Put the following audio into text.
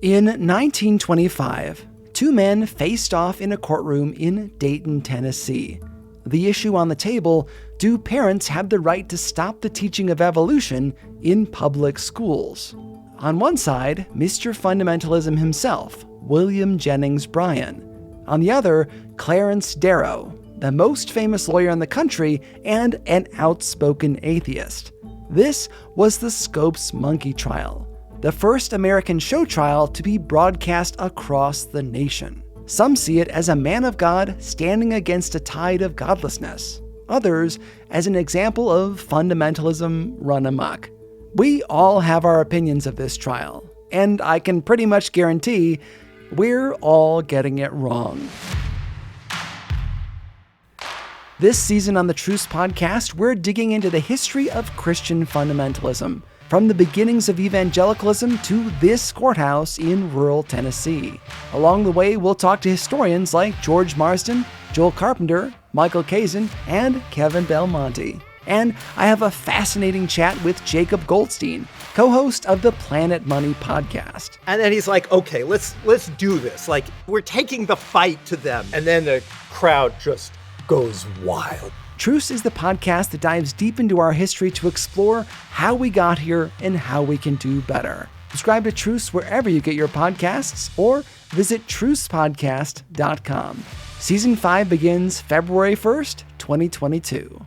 In 1925, two men faced off in a courtroom in Dayton, Tennessee. The issue on the table: do parents have the right to stop the teaching of evolution in public schools? On one side, Mr. Fundamentalism himself, William Jennings Bryan. On the other, Clarence Darrow, the most famous lawyer in the country and an outspoken atheist. This was the Scopes Monkey Trial, the first American show trial to be broadcast across the nation. Some see it as a man of God standing against a tide of godlessness. Others as an example of fundamentalism run amok. We all have our opinions of this trial, and I can pretty much guarantee we're all getting it wrong. This season on the Truce Podcast, we're digging into the history of Christian fundamentalism, from the beginnings of evangelicalism to this courthouse in rural Tennessee. Along the way, we'll talk to historians like George Marsden, Joel Carpenter, Michael Kazin, and Kevin Belmonte. And I have a fascinating chat with Jacob Goldstein, co-host of the Planet Money podcast. And then he's like, okay, let's do this. Like, we're taking the fight to them. And then the crowd just goes wild. Truce is the podcast that dives deep into our history to explore how we got here and how we can do better. Subscribe to Truce wherever you get your podcasts or visit trucepodcast.com. Season 5 begins February 1st, 2022.